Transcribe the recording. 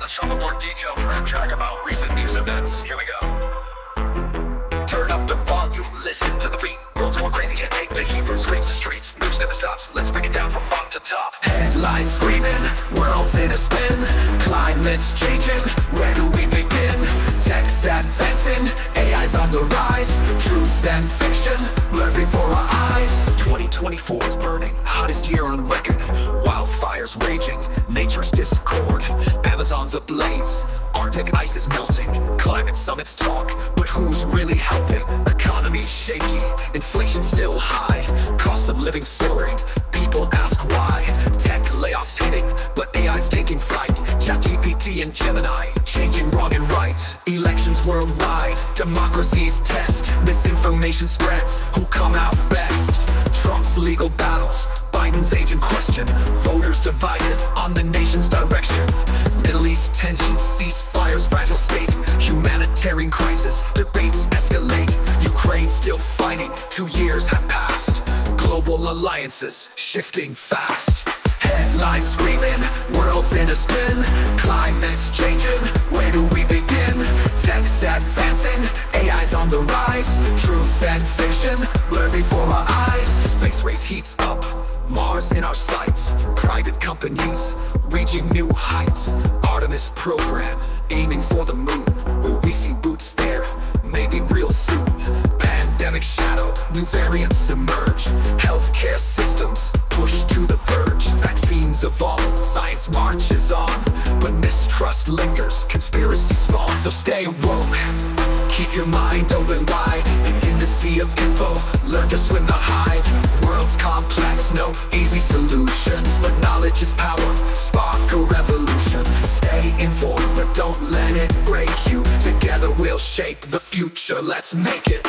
Let's show a more detailed trend track about recent news events. Here we go. Turn up the volume, listen to the beat. World's more crazy, can't take the heat from screens to streets. News never stops, let's break it down from bottom to top. Headlines screaming, world's in a spin. Climate's changing, where do we begin? Tech's advancing, AI's on the rise. Truth and fiction, blurred before our eyes. 2024 is burning, hottest year on record. Wildfires raging, nature's discord. Amazon's ablaze, Arctic ice is melting. Climate summits talk, but who's really helping? Economy's shaky, inflation still high. Cost of living soaring, people ask why. Tech layoffs hitting, but AI's taking flight. ChatGPT and Gemini, changing wrong and right. Elections worldwide, democracy's test. Misinformation spreads, who come out best? Trump's legal battles, Biden's age in question. Voters divided on the nation's direction. Middle East tensions, ceasefires, fragile state. Humanitarian crisis, debates escalate. Ukraine still fighting, 2 years have passed. Global alliances, shifting fast. Headlines screaming, world's in a spin. Climate's changing, where do we begin? Tech's advancing, AI's on the rise. Truth and fiction, blurred before our eyes. Space race heats up, Mars in our sights. Private companies, reaching new heights. Artemis program, aiming for the moon. Will we see boots there? Maybe real soon. Pandemic shadow, new variants emerge. Healthcare systems, pushed to the verge. Vaccines evolve, science marches on. But mistrust lingers, conspiracy spawn. So stay woke, keep your mind open wide. And in the sea of info, learn to swim, not hide. World's complex, no easy solutions. But knowledge is power, spark a revolution. Stay informed, but don't let it break you. Together we'll shape the future, let's make it.